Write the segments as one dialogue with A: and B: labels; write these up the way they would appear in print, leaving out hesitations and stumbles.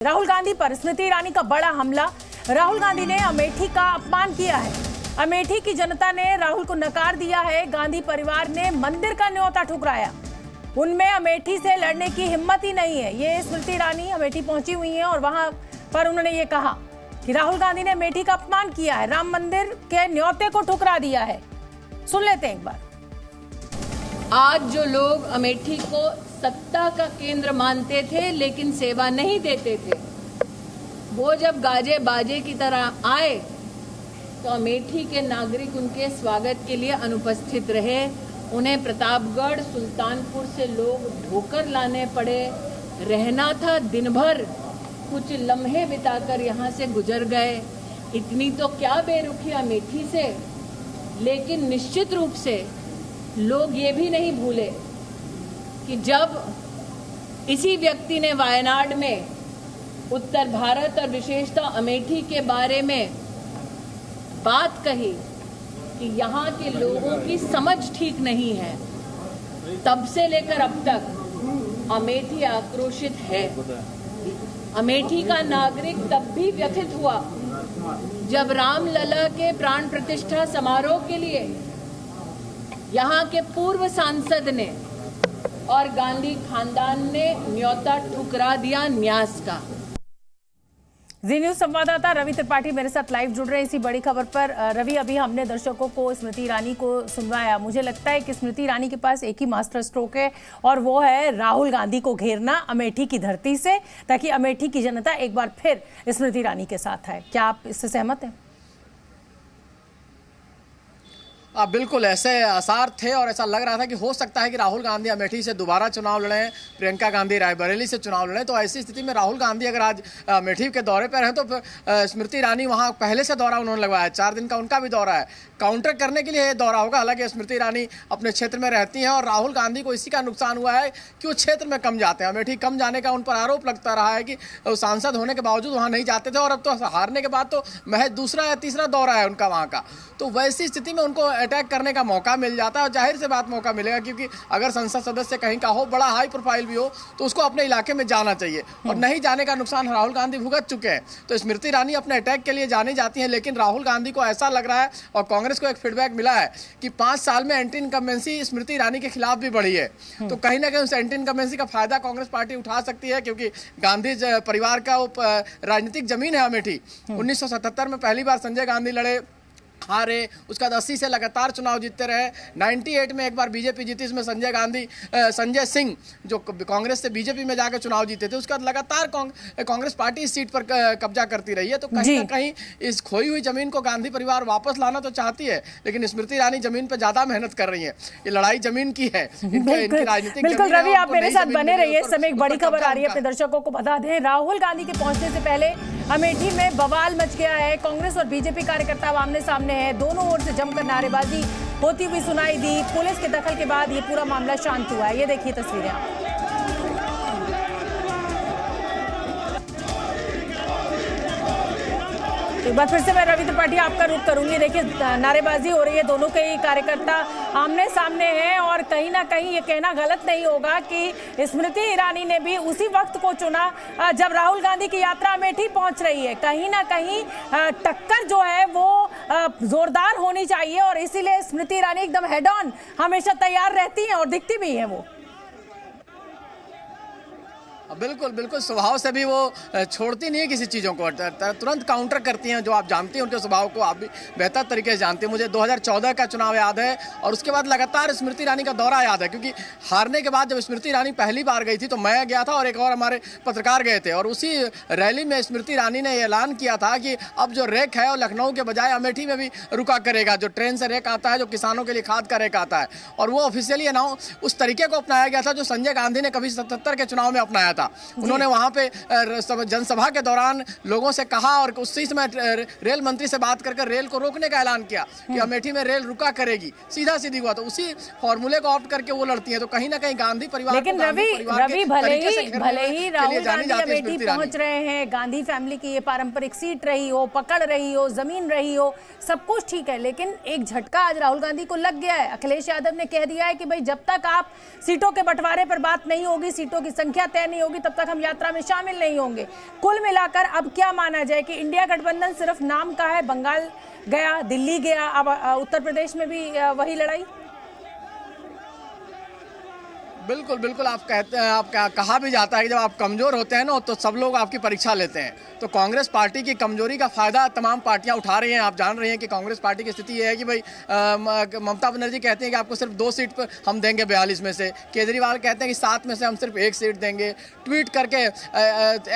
A: राहुल गांधी पर स्मृति ईरानी का बड़ा हमला। राहुल गांधी ने अमेठी का अपमान किया है। अमेठी की जनता ने राहुल को नकार दिया है। गांधी परिवार ने मंदिर का न्योता ठुकराया। उनमें अमेठी से लड़ने की हिम्मत ही नहीं है। ये स्मृति ईरानी अमेठी पहुंची हुई हैं और वहां पर उन्होंने ये कहा कि राहुल गांधी ने अमेठी का अपमान किया है, राम मंदिर के न्योते को ठुकरा दिया है। सुन लेते हैं एक बार।
B: आज जो लोग अमेठी को सत्ता का केंद्र मानते थे लेकिन सेवा नहीं देते थे, वो जब गाजे बाजे की तरह आए तो अमेठी के नागरिक उनके स्वागत के लिए अनुपस्थित रहे। उन्हें प्रतापगढ़, सुल्तानपुर से लोग ढोकर लाने पड़े। रहना था दिन भर, कुछ लम्हे बिताकर यहाँ से गुजर गए। इतनी तो क्या बेरुखी अमेठी से, लेकिन निश्चित रूप से लोग ये भी नहीं भूले कि जब इसी व्यक्ति ने वायनाड में उत्तर भारत और विशेषतः अमेठी के बारे में बात कही कि यहाँ के लोगों की समझ ठीक नहीं है, तब से लेकर अब तक अमेठी आक्रोशित है। अमेठी का नागरिक तब भी व्यथित हुआ जब रामलला के प्राण प्रतिष्ठा समारोह के लिए यहाँ के पूर्व सांसद ने और गांधी खानदान ने न्योता ठुकरा दिया न्यास का।
A: जी न्यूज संवाददाता रवि त्रिपाठी मेरे साथ लाइव जुड़ रहे हैं इसी बड़ी खबर पर। रवि, अभी हमने दर्शकों को स्मृति ईरानी को सुनवाया। मुझे लगता है कि स्मृति ईरानी के पास एक ही मास्टर स्ट्रोक है और वो है राहुल गांधी को घेरना अमेठी की धरती से, ताकि अमेठी की जनता एक बार फिर स्मृति ईरानी के साथ है। क्या आप इससे सहमत हैं?
C: बिल्कुल ऐसे आसार थे और ऐसा लग रहा था कि हो सकता है कि राहुल गांधी अमेठी से दोबारा चुनाव लड़ें, प्रियंका गांधी रायबरेली से चुनाव लड़ें। तो ऐसी स्थिति में राहुल गांधी अगर आज अमेठी के दौरे पर हैं तो स्मृति ईरानी वहां पहले से दौरा उन्होंने लगवाया, 4 दिन का उनका भी दौरा है। काउंटर करने के लिए ये दौरा होगा। हालांकि स्मृति ईरानी अपने क्षेत्र में रहती हैं और राहुल गांधी को इसी का नुकसान हुआ है कि वो क्षेत्र में कम जाते हैं। अमेठी कम जाने का उन पर आरोप लगता रहा है कि सांसद होने के बावजूद वहाँ नहीं जाते थे और अब तो हारने के बाद तो महज दूसरा या तीसरा दौरा है उनका वहाँ का। तो वैसी स्थिति में उनको अटैक करने का मौका मिल जाता है और जाहिर से बात मौका मिलेगा, क्योंकि अगर संसद सदस्य कहीं का हो, बड़ा हाई प्रोफाइल भी हो, तो उसको अपने इलाके में जाना चाहिए और नहीं जाने का नुकसान राहुल गांधी भुगत चुके हैं। तो स्मृति ईरानी अपने अटैक के लिए जानी जाती हैं, लेकिन राहुल गांधी को ऐसा लग रहा है और कांग्रेस को एक फीडबैक मिला है कि 5 साल में एंटी इनकम्बेंसी स्मृति ईरानी के खिलाफ भी बढ़ी है। तो कहीं ना कहीं उस एंटी इनकम्बेंसी का फायदा कांग्रेस पार्टी उठा सकती है, क्योंकि गांधी परिवार का राजनीतिक जमीन है अमेठी। 1977 में पहली बार संजय गांधी लड़े, हारे। उसके बाद 80 से लगातार चुनाव जीतते रहे। 98 में एक बार बीजेपी जीती, इसमें संजय सिंह जो कांग्रेस से बीजेपी में जाकर चुनाव जीते थे। उसके बाद लगातार कांग्रेस पार्टी इस सीट पर कब्जा करती रही है। तो कहीं ना कहीं इस खोई हुई जमीन को गांधी परिवार वापस लाना तो चाहती है, लेकिन स्मृति ईरानी जमीन पर ज्यादा मेहनत कर रही है। ये लड़ाई जमीन की है, इनकी राजनीतिक।
A: बिल्कुल रवि, आप मेरे साथ बने रहिए। इस समय एक बड़ी खबर आ रही है, अपने दर्शकों को बता दें। राहुल गांधी के पहुंचने से पहले अमेठी में बवाल मच गया है। कांग्रेस और बीजेपी कार्यकर्ता आमने सामने हैं। दोनों ओर से जमकर नारेबाजी होती हुई सुनाई दी। पुलिस के दखल के बाद ये पूरा मामला शांत हुआ है। ये देखिए तस्वीरें आप। एक बार फिर से मैं रवि त्रिपाठी आपका रुख करूंगी। देखिए नारेबाजी हो रही है, दोनों के ही कार्यकर्ता आमने सामने हैं और कहीं ना कहीं ये कहना गलत नहीं होगा कि स्मृति ईरानी ने भी उसी वक्त को चुना जब राहुल गांधी की यात्रा अमेठी पहुंच रही है। कहीं ना कहीं टक्कर जो है वो जोरदार होनी चाहिए और इसीलिए स्मृति ईरानी एकदम हेड ऑन हमेशा तैयार रहती हैं और दिखती भी है वो।
C: बिल्कुल बिल्कुल, स्वभाव से भी वो छोड़ती नहीं है किसी चीज़ों को, तुरंत काउंटर करती हैं। जो आप जानती हैं उनके स्वभाव को, आप भी बेहतर तरीके से जानते हैं। मुझे 2014 का चुनाव याद है और उसके बाद लगातार स्मृति ईरानी का दौरा याद है, क्योंकि हारने के बाद जब स्मृति ईरानी पहली बार गई थी तो मैं गया था और एक और हमारे पत्रकार गए थे और उसी रैली में स्मृति ईरानी ने ऐलान किया था कि अब जो रेक है वो लखनऊ के बजाय अमेठी में भी रुका करेगा। जो ट्रेन से रेक आता है, जो किसानों के लिए खाद का रेक आता है, और वो ऑफिशियली अनाउंस उस तरीके को अपनाया गया था जो संजय गांधी ने कभी 77 के चुनाव में अपनाया था। उन्होंने वहां पे जनसभा के दौरान लोगों से कहा और उसी समय रेल मंत्री से बात कर रेल को रोकने का ऐलान किया कि अमेठी में रेल रुका करेगी। सीधा सीधी हुआ। तो उसी फॉर्मूले को ऑप्ट करके वो लड़ती हैं। तो कहीं ना कहीं गांधी परिवार,
A: लेकिन रवि भले ही राहुल गांधी अमेठी पहुंच रहे हैं, गांधी फैमिली की ये पारंपरिक सीट रही हो, पकड़ रही हो, जमीन रही हो, सब कुछ ठीक है, लेकिन एक झटका आज राहुल गांधी को लग गया है। अखिलेश यादव ने कह दिया है कि भाई जब तक आप सीटों के बंटवारे पर बात नहीं होगी, सीटों की संख्या तय नहीं होगी, होगी तब तक हम यात्रा में शामिल नहीं होंगे। कुल मिलाकर अब क्या माना जाए कि इंडिया गठबंधन सिर्फ नाम का है, बंगाल गया, दिल्ली गया, अब उत्तर प्रदेश में भी वही लड़ाई?
C: बिल्कुल बिल्कुल, आप कहते हैं, आप कहा भी जाता है कि जब आप कमज़ोर होते हैं ना तो सब लोग आपकी परीक्षा लेते हैं। तो कांग्रेस पार्टी की कमजोरी का फ़ायदा तमाम पार्टियां उठा रही हैं। आप जान रहे हैं कि कांग्रेस पार्टी की स्थिति ये है कि भाई ममता बनर्जी कहती हैं कि आपको सिर्फ 2 सीट पर हम देंगे 42 में से, केजरीवाल कहते हैं कि 7 में से हम सिर्फ 1 सीट देंगे, ट्वीट करके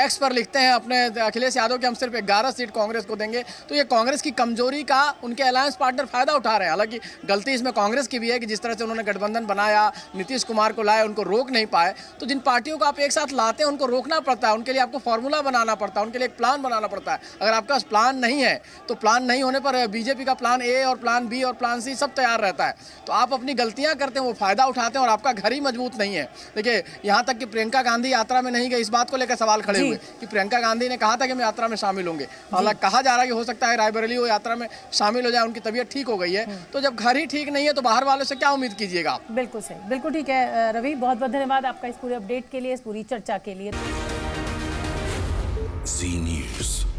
C: एक्स पर लिखते हैं अपने अखिलेश यादव कि हम सिर्फ 11 सीट कांग्रेस को देंगे। तो ये कांग्रेस की कमजोरी का उनके अलायंस पार्टनर फ़ायदा उठा रहे हैं। हालांकि गलती इसमें कांग्रेस की भी है कि जिस तरह से उन्होंने गठबंधन बनाया, नीतीश कुमार को लाए, उनको रोक नहीं पाए। तो जिन पार्टियों को आप एक साथ लाते हैं उनको रोकना पड़ता है, उनके लिए आपको फॉर्मूला बनाना पड़ता है, उनके लिए एक प्लान बनाना पड़ता है। अगर आपका प्लान नहीं है तो प्लान नहीं होने पर बीजेपी का प्लान ए और प्लान बी और प्लान सी सब तैयार रहता है। तो आप अपनी गलतियां करते हैं, वो फायदा उठाते हैं और आपका घर ही मजबूत नहीं है। देखिए यहाँ तक कि प्रियंका गांधी यात्रा में नहीं गई, इस बात को लेकर सवाल खड़े हुए कि प्रियंका गांधी ने कहा था कि मैं यात्रा में शामिल होंगे। हालांकि कहा जा रहा है कि हो सकता है रायबरेली वो यात्रा में शामिल हो जाए, उनकी तबीयत ठीक हो गई है। तो जब घर ही ठीक नहीं है तो बाहर वालों से क्या उम्मीद कीजिएगा आप?
A: बिल्कुल सही, बिल्कुल ठीक है रवि, बहुत बहुत धन्यवाद आपका इस पूरे अपडेट के लिए, इस पूरी चर्चा के लिए।
D: जी न्यूज़।